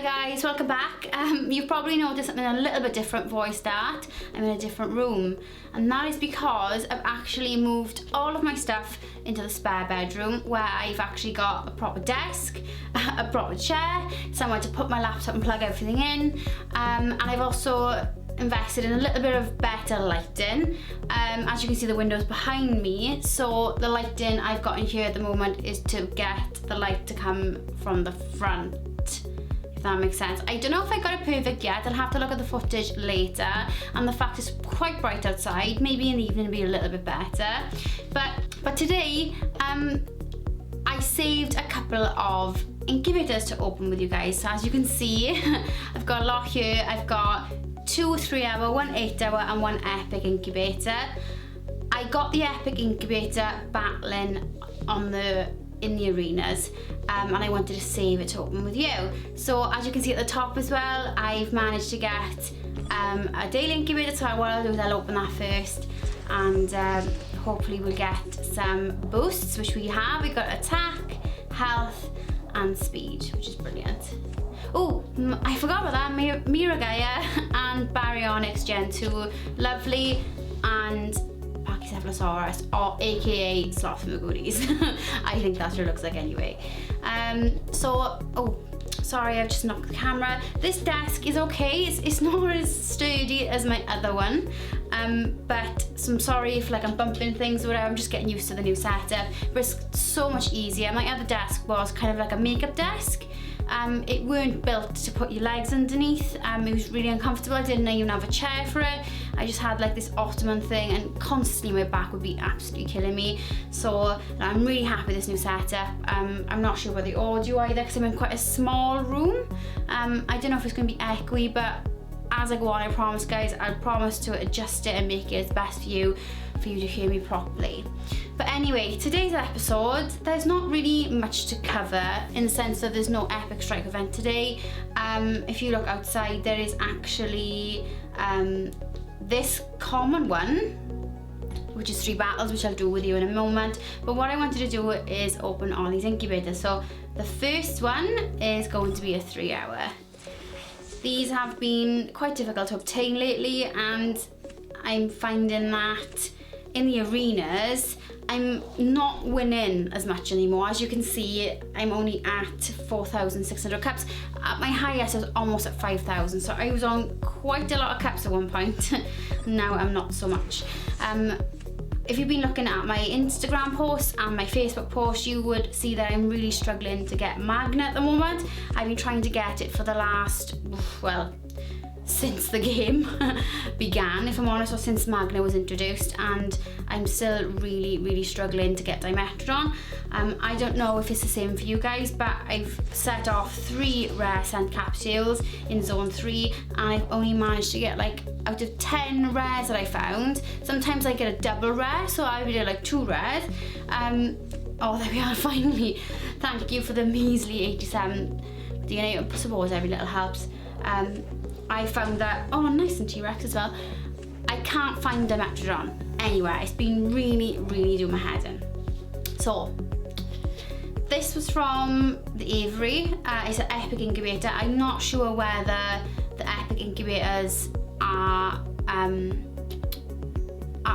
guys, welcome back. You've probably noticed something a little bit different before I start. I'm in a different room, and that is because I've actually moved all of my stuff into the spare bedroom, where I've actually got a proper desk, a proper chair, somewhere to put my laptop and plug everything in, and I've also invested in a little bit of better lighting. As you can see, the windows behind me, so the lighting I've got in here at the moment is to get the light to come from the front, if that makes sense. I don't know if I got it perfect yet. I'll have to look at the footage later, and the fact it's quite bright outside, maybe in the evening it'll be a little bit better. But today I saved a couple of incubators to open with you guys. So as you can see, I've got a lot here. I've got 2 3-hour, 1 8-hour and 1 epic incubator. I got the epic incubator battling in the arenas, and I wanted to save it to open with you. So as you can see at the top as well, I've managed to get a daily incubator, so what I'll do is I'll open that first, and hopefully we'll get some boosts, which we have. We've got attack, health and speed, which is brilliant. Oh, I forgot about that, Miragaya and Baryonyx Gen 2, lovely, and Pachycephalosaurus, or aka Sloth Magooties. I think that's what it looks like anyway. Oh, sorry, I've just knocked the camera. This desk is okay, it's not as sturdy as my other one, but I'm sorry if I'm bumping things or whatever. I'm just getting used to the new setup, but it's so much easier. My other desk was kind of like a makeup desk. It weren't built to put your legs underneath. It was really uncomfortable. I didn't even have a chair for it. I just had like this ottoman thing, and constantly my back would be absolutely killing me. So I'm really happy with this new setup. I'm not sure about the audio either, because I'm in quite a small room. I don't know if it's going to be echoey, but as I go on, I promise guys, I promise to adjust it and make it as best for you to hear me properly. But anyway, today's episode, there's not really much to cover, in the sense that there's no epic strike event today. If you look outside, there is actually this common one, which is 3 battles, which I'll do with you in a moment. But what I wanted to do is open all these incubators. So the first one is going to be a 3-hour. These have been quite difficult to obtain lately, and I'm finding that in the arenas, I'm not winning as much anymore. As you can see, I'm only at 4,600 cups. At my highest, I was almost at 5,000. So I was on quite a lot of cups at one point. Now I'm not so much. If you've been looking at my Instagram posts and my Facebook posts, you would see that I'm really struggling to get Magna at the moment. I've been trying to get it for the last, well, since the game began, if I'm honest, or since Magna was introduced, and I'm still really struggling to get Dimetrodon. I don't know if it's the same for you guys, but I've set off 3 rare scent capsules in zone 3, and I've only managed to get like out of 10 rares that I found. Sometimes I get a double rare, so I would do like 2 rares. Oh, there we are, finally. Thank you for the measly 87 DNA. I suppose every little helps. I found that, oh, nice, and T-Rex as well. I can't find Dimetrodon anywhere. It's been really doing my head in. So this was from the Avery. It's an epic incubator. I'm not sure whether the epic incubators are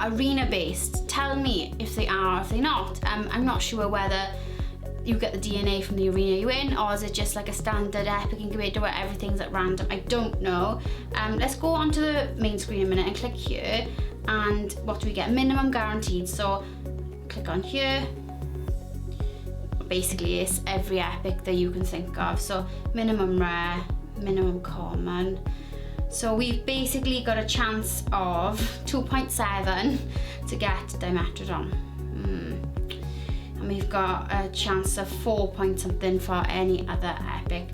arena based. Tell me if they are or if they're not. I'm not sure whether you get the DNA from the arena you're in, or is it just like a standard epic incubator where everything's at random? I don't know. Let's go onto the main screen in a minute and click here, and what do we get? Minimum guaranteed. So click on here. Basically it's every epic that you can think of. So minimum rare, minimum common. So we've basically got a chance of 2.7 to get Dimetrodon. And we've got a chance of 4 point something for any other epic.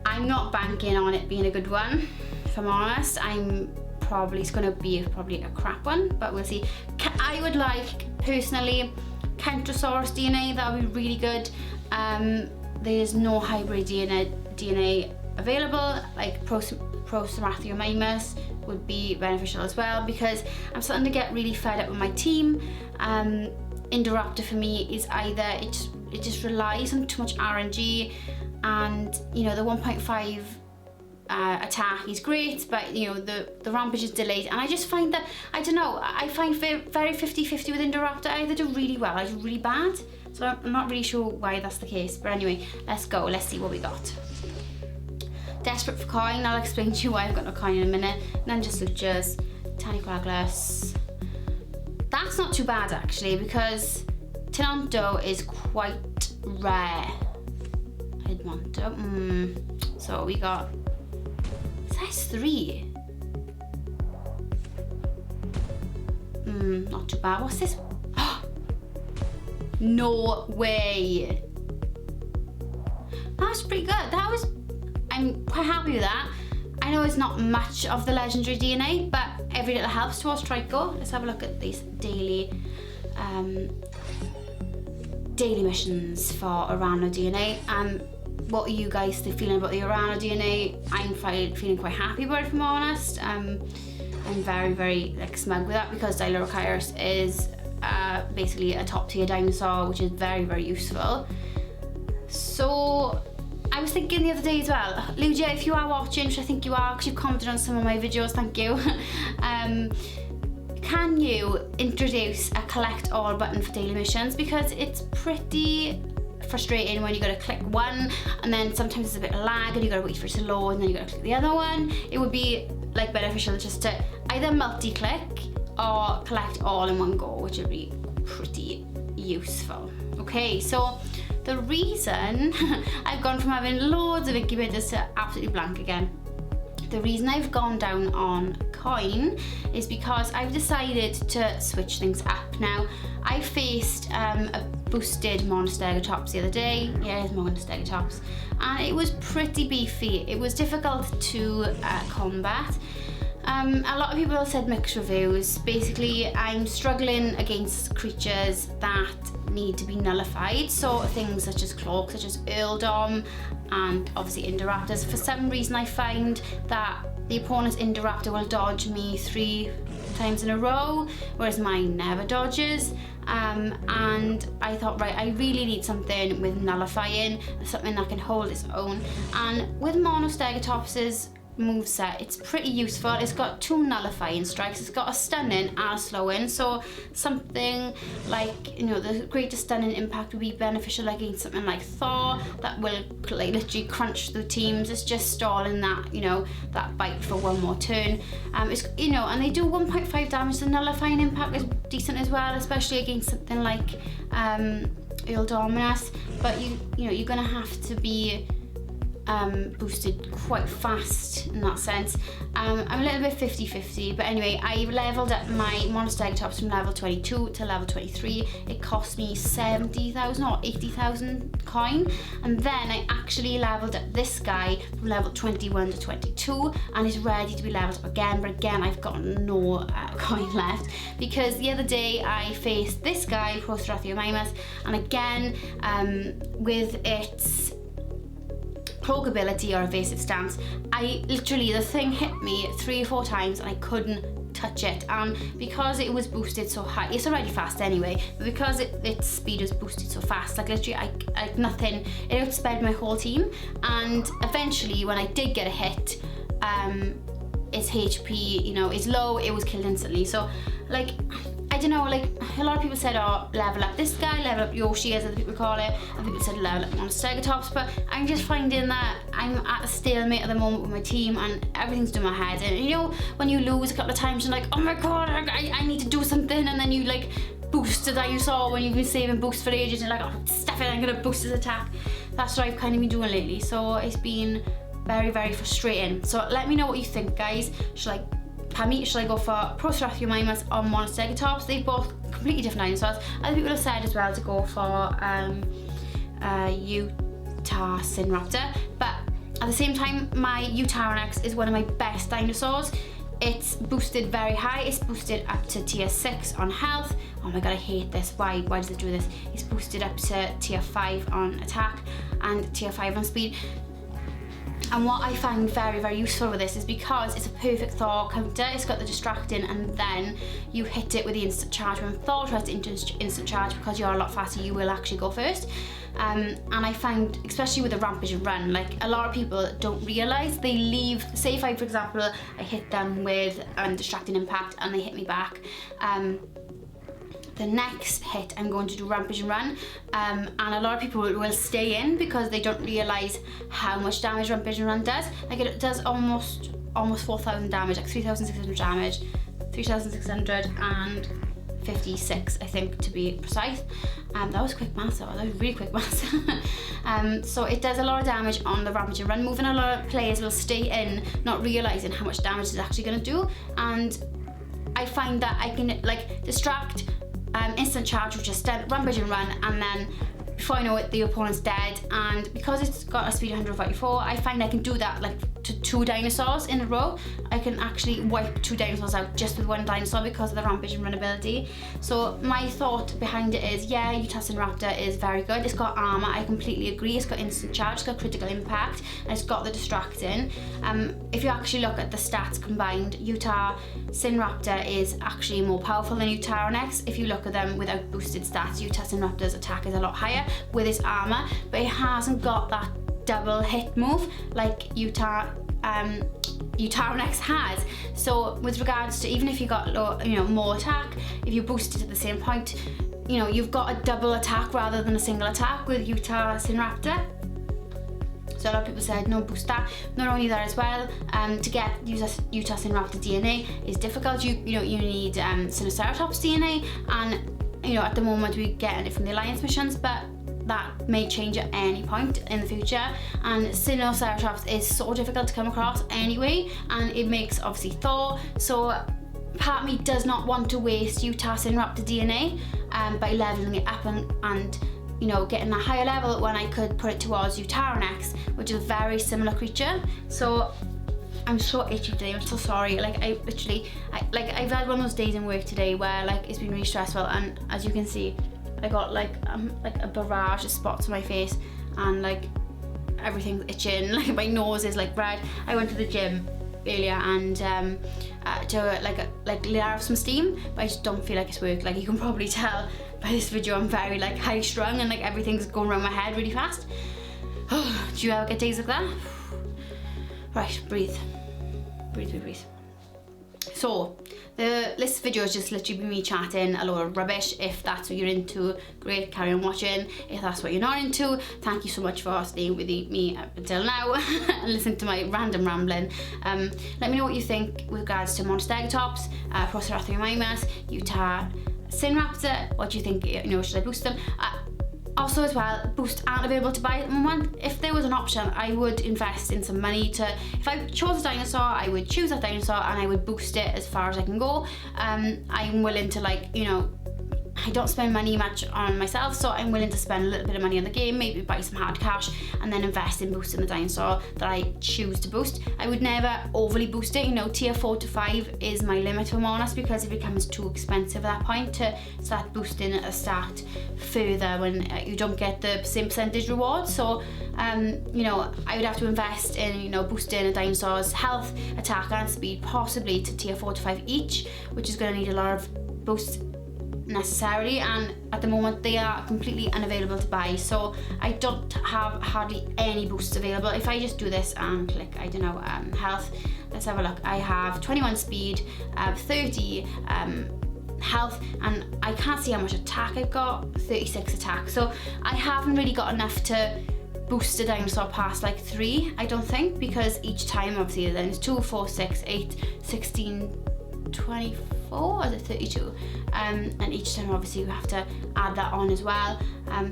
I'm not banking on it being a good one, if I'm honest. It's gonna be probably a crap one, but we'll see. I would like, personally, Kentrosaurus DNA. That would be really good. There's no hybrid DNA available, like Prosorathiomimus would be beneficial as well, because I'm starting to get really fed up with my team. Indoraptor for me is either it just relies on too much RNG, and you know the 1.5 attack is great, but you know the rampage is delayed, and I just find that, I don't know, I find very 50-50 with Indoraptor. I either do really well or I do really bad, so I'm not really sure why that's the case. But anyway, let's go, let's see what we got. Desperate for coin. I'll explain to you why I've got no coin in a minute. Ninja Sutures, Tiny Quaglas. That's not too bad actually, because Tinonto is quite rare. Edmonto. So we got size 3. Not too bad. What's this? No way. That was pretty good. I'm quite happy with that. I know it's not much of the legendary DNA, but every little helps towards Trico. Let's have a look at these daily missions for Orano DNA. What are you guys feeling about the Orano DNA? I'm feeling quite happy about it, if I'm honest. I'm very like smug with that, because Dilophosaurus is basically a top tier dinosaur, which is very useful. So I was thinking the other day as well, Lugia, if you are watching, which I think you are because you've commented on some of my videos, thank you. Can you introduce a collect all button for daily missions, because it's pretty frustrating when you gotta click one and then sometimes there's a bit of lag and you gotta wait for it to load and then you gotta click the other one. It would be like beneficial just to either multi-click or collect all in one go, which would be pretty useful. Okay, so the reason I've gone from having loads of incubators to absolutely blank again, the reason I've gone down on coin is because I've decided to switch things up. Now, I faced a boosted Monostegotops the other day. Yeah, it's Monostegotops, and it was pretty beefy. It was difficult to combat. A lot of people have said mixed reviews. Basically, I'm struggling against creatures that need to be nullified, so things such as Cloak, such as Earldom, and obviously Indoraptors. For some reason I find that the opponent's Indoraptor will dodge me 3 times in a row, whereas mine never dodges. And I thought, right, I really need something with nullifying, something that can hold its own. And with Monostegotops' moveset, it's pretty useful. It's got 2 nullifying strikes, it's got a stunning and a slowing, so something like, you know, the greatest stunning impact would be beneficial against something like Thor that will like literally crunch through teams. It's just stalling that, you know, that bite for one more turn. It's, you know, and they do 1.5 damage. The nullifying impact is decent as well, especially against something like Earldominus, but you know, you're gonna have to be boosted quite fast in that sense. I'm a little bit 50-50, but anyway, I've leveled up my Monostegotops from level 22 to level 23. It cost me 70,000 or 80,000 coin, and then I actually leveled up this guy from level 21 to 22, and is ready to be leveled up again, but again I've got no coin left, because the other day I faced this guy, Prothrathiomymus, and again with its Cloak ability or evasive stance, I literally, the thing hit me 3 or 4 times and I couldn't touch it. And because it was boosted so high, it's already fast anyway, but because its speed was boosted so fast, like literally I nothing, it outsped my whole team. And eventually when I did get a hit, its HP, you know, is low, it was killed instantly. So like, I don't know, like a lot of people said, oh, level up this guy, level up Yoshi, as other people call it, and people said level up Monostegotops, but I'm just finding that I'm at a stalemate at the moment with my team and everything's in my head. And you know, when you lose a couple of times, you're like, oh my god, I need to do something, and then you like boost a dinosaur when you've been saving boost for ages, and like, oh, stuff it, I'm gonna boost his attack. That's what I've kind of been doing lately, so it's been very frustrating. So let me know what you think, guys. Should I go for Prothrathiomymus or Monostegotops? They're both completely different dinosaurs. Other people have said as well to go for Utahsinraptor, but at the same time, my Utahsinraptor is one of my best dinosaurs. It's boosted very high. It's boosted up to tier 6 on health. Oh my god, I hate this. Why does it do this? It's boosted up to tier 5 on attack and tier 5 on speed. And what I find very, very useful with this is because it's a perfect thaw counter, it's got the distracting, and then you hit it with the instant charge. When thaw tries to instant charge, because you're a lot faster, you will actually go first. And I find, especially with the rampage and run, like a lot of people don't realise they leave, say if I, for example, I hit them with a distracting impact and they hit me back, the next hit I'm going to do rampage and run, and a lot of people will stay in because they don't realise how much damage rampage and run does. Like it does almost 4,000 damage, like 3,600 damage, 3,656 I think to be precise. That was quick maths, that was really quick maths. So it does a lot of damage on the rampage and run move, and a lot of players will stay in not realising how much damage it's actually going to do. And I find that I can like distract, instant charge, which is rampage and run, and then before I know it the opponent's dead. And because it's got a speed of 144, I find I can do that like to 2 dinosaurs in a row. I can actually wipe 2 dinosaurs out just with 1 dinosaur because of the rampage and run ability. So my thought behind it is, yeah, Utahsinraptor is very good. It's got armor, I completely agree. It's got instant charge, it's got critical impact, and it's got the distracting. If you actually look at the stats combined, Utahsinraptor is actually more powerful than Utahsinraptor. If you look at them without boosted stats, Utahsinraptor's attack is a lot higher with its armor, but it hasn't got that double hit move like Utahsinraptor has. So with regards to, even if you got more attack, if you boost it at the same point, you've got a double attack rather than a single attack with Utahsinraptor. So a lot of people said no, boost that. Not only that as well, to get Utahsinraptor DNA is difficult. You need Sinnoceratops DNA, and at the moment we're getting it from the Alliance missions, but that may change at any point in the future. And Sinnoceratops is so difficult to come across anyway, and it makes obviously Thor. So part of me does not want to waste Utahsinraptor DNA by leveling it up and getting a higher level when I could put it towards Utahsinraptor, which is a very similar creature. So I'm so itchy today, I'm so sorry. Like I've had one of those days in work today where like it's been really stressful, and as you can see, I got like a barrage of spots on my face, and like everything's itching, like my nose is like red. I went to the gym earlier and to let out some steam, but I just don't feel like it's worked. Like you can probably tell by this video, I'm very like high strung and like everything's going around my head really fast. Do you ever get days like that? Right, breathe. So this video is just literally me chatting a load of rubbish. If that's what you're into, great, carry on watching. If that's what you're not into, thank you so much for staying with me up until now and listening to my random rambling. Let me know what you think with regards to Monsteratops, Proceratomimus, Utahsinraptor. What do you think? Should I boost them? Also as well, boosts aren't available to buy at the moment. If there was an option, I would invest in some money to, if I chose a dinosaur, I would choose that dinosaur and I would boost it as far as I can go. I'm willing to I don't spend money much on myself, so I'm willing to spend a little bit of money on the game, maybe buy some hard cash, and then invest in boosting the dinosaur that I choose to boost. I would never overly boost it. Tier 4 to 5 is my limit, for more honest, because it becomes too expensive at that point to start boosting a stat further when you don't get the same percentage reward. So I would have to invest in boosting a dinosaur's health, attack and speed, possibly to tier 4 to 5 each, which is going to need a lot of boosts necessarily, and at the moment they are completely unavailable to buy, so I don't have hardly any boosts available. If I just do this and click, health, let's have a look. I have 21 speed, 30 health, and I can't see how much attack I've got, 36 attack, so I haven't really got enough to boost a dinosaur past like 3, I don't think, because each time obviously then it's 2, 4, 6, 8, 16, 24, or is it 32? And each time obviously you have to add that on as well.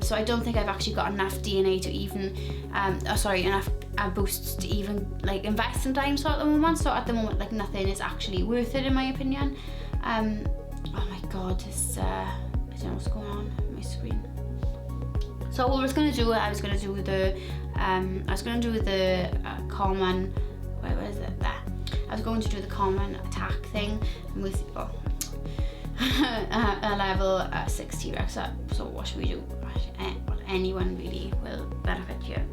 So I don't think I've actually got enough DNA to even, enough boosts to even like invest in dinosaur at the moment. So at the moment, like nothing is actually worth it in my opinion. Oh my god, this I don't know what's going on my screen. So what I was gonna do the common. Where is it? There. I was going to do the common attack thing with a level 6 T-Rex. So what should we do? Well, anyone really will benefit here.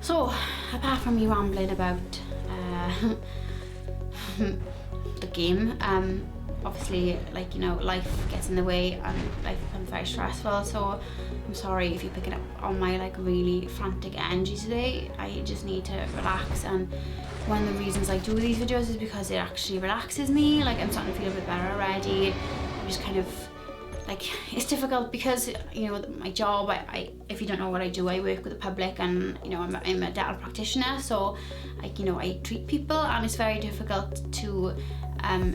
So, apart from me rambling about the game, obviously, like, you know, life gets in the way and life becomes very stressful, so I'm sorry if you're picking up on my like really frantic energy today. I just need to relax, and one of the reasons I do these videos is because it actually relaxes me. Like, I'm starting to feel a bit better already. I'm just kind of like, it's difficult because, you know, my job, I if you don't know what I do, I work with the public, and, you know, I'm a dental practitioner, so like, you know, I treat people, and it's very difficult to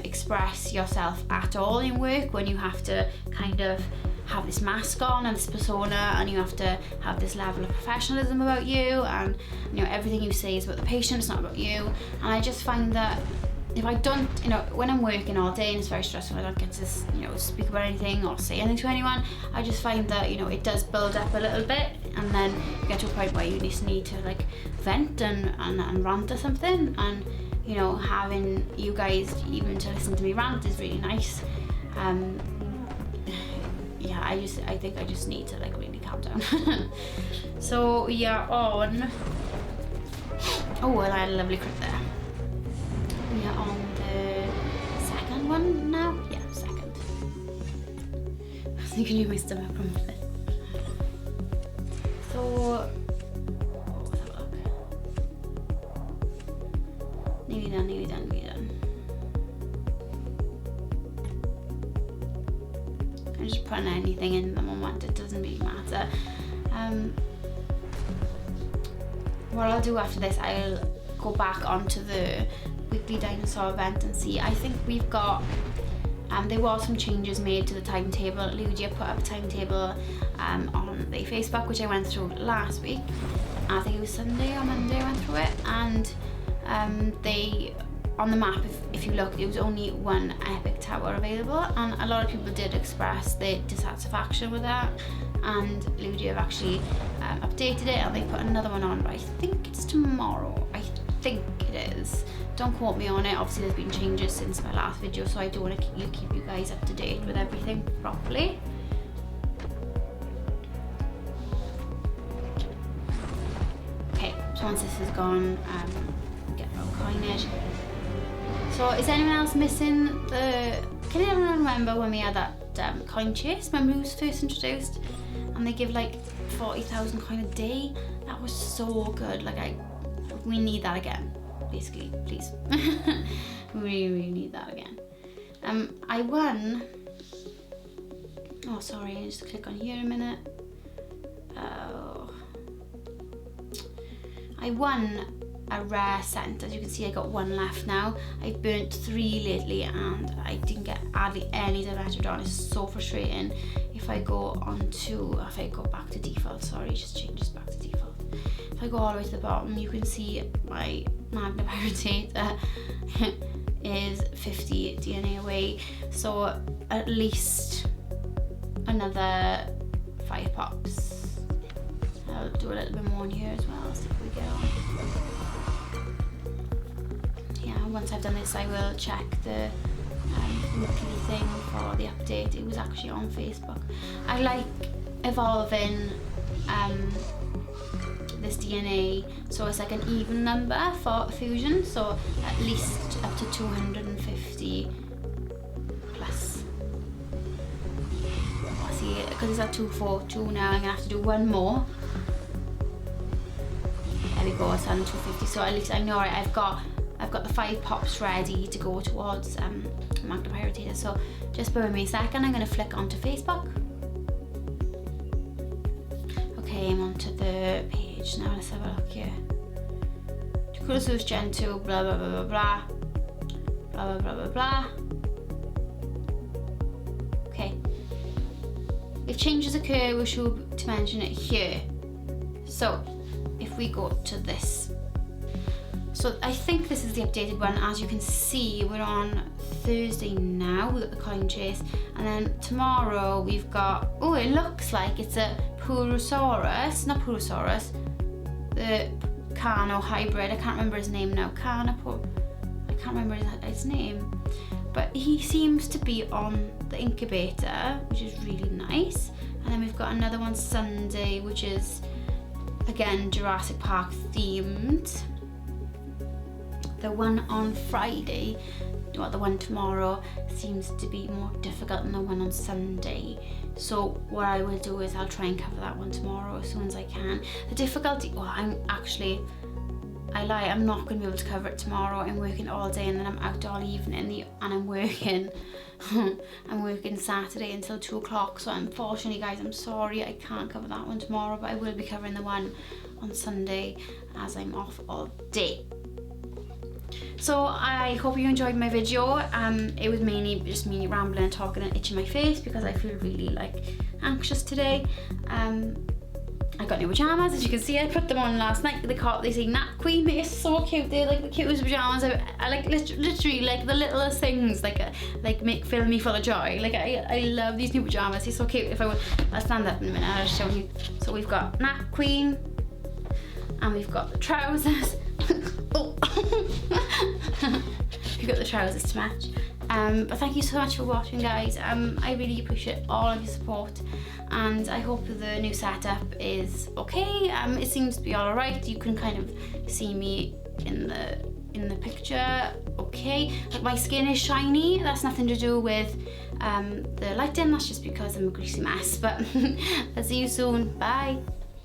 express yourself at all in work when you have to kind of have this mask on and this persona, and you have to have this level of professionalism about you, and, you know, everything you say is about the patient, it's not about you. And I just find that if I don't, you know, when I'm working all day and it's very stressful, I don't get to, you know, speak about anything or say anything to anyone, I just find that, you know, it does build up a little bit, and then you get to a point where you just need to like vent and rant or something. And, you know, having you guys even to listen to me rant is really nice. Yeah, I think I just need to like really calm down. So we are on, oh, well, I had a lovely crit there. We are on the second one now. Yeah, second. I was thinking you my stomach from it. So, let's have a look. Nearly done, nearly done, nearly done. I'm just putting anything in the moment, it doesn't really matter. What I'll do after this, I'll go back onto the weekly dinosaur event and see. I think we've got, there were some changes made to the timetable. Ludia put up a timetable on the Facebook, which I went through last week. I think it was Sunday or Monday I went through it, and they, on the map, if you look, there was only one epic tower available, and a lot of people did express their dissatisfaction with that, and Ludia have actually updated it, and they put another one on, but I think it's tomorrow. I think it is. Don't quote me on it. Obviously there's been changes since my last video, so I do want to keep you guys up to date with everything properly. Okay, so once this is gone, get our coinage. So is anyone else missing the, can anyone remember when we had that coin chase? Remember it was first introduced and they give like 40,000 coin a day? That was so good. Like, we need that again, basically, please. We really need that again. I won, oh sorry, I just click on here a minute. I won a rare scent. As you can see, I got one left now. I've burnt 3 lately and I didn't get hardly any Dimetrodon. It's so frustrating. If I go back to default, sorry, it just changes back to default. If I go all the way to the bottom, you can see my Magna Piratator is 50 DNA away. So at least another 5 pops. I'll do a little bit more in here as well, see if we get on. Yeah, once I've done this, I will check the weekly thing for the update. It was actually on Facebook. I like evolving this DNA, so it's like an even number for fusion, so at least up to 250 plus. See, because it's at 242 now, I'm gonna have to do one more. There we go, it's on 250, so at least I know, right, I've got the 5 pops ready to go towards Magna Piratator. So just bear with me a second, I'm going to flick onto Facebook. Okay, I'm onto the page now, let's have a look here. Kurosu's Gen 2, blah blah blah blah blah, blah blah blah blah blah. Okay. If changes occur, we should to mention it here. So if we go to this, so I think this is the updated one. As you can see, we're on Thursday now, we've got the coin chase, and then tomorrow we've got, oh, it looks like it's a Purosaurus, not Purosaurus, the Carno hybrid. I can't remember his name now. I can't remember his name, but he seems to be on the incubator, which is really nice. And then we've got another one Sunday, which is again, Jurassic Park themed. The one on Friday, well, the one tomorrow, seems to be more difficult than the one on Sunday. So what I will do is I'll try and cover that one tomorrow as soon as I can. The difficulty, well, I lie, I'm not going to be able to cover it tomorrow. I'm working all day and then I'm out all evening and I'm working. I'm working Saturday until 2 o'clock. So unfortunately, guys, I'm sorry I can't cover that one tomorrow, but I will be covering the one on Sunday as I'm off all day. So I hope you enjoyed my video. It was mainly just me rambling and talking and itching my face because I feel really like anxious today. I got new pajamas, as you can see. I put them on last night. They say Nap Queen. They're so cute. They're like the cutest pajamas. I like literally like the littlest things, fill me full of joy. Like I love these new pajamas. They're so cute. I'll stand up in a minute. I'll show you. So we've got Nap Queen, and we've got the trousers. Oh, we've got the trousers to match. But thank you so much for watching, guys. I really appreciate all of your support, and I hope the new setup is okay. It seems to be all right. You can kind of see me in the picture. Okay, like my skin is shiny. That's nothing to do with the lighting. That's just because I'm a greasy mess. But I'll see you soon. Bye.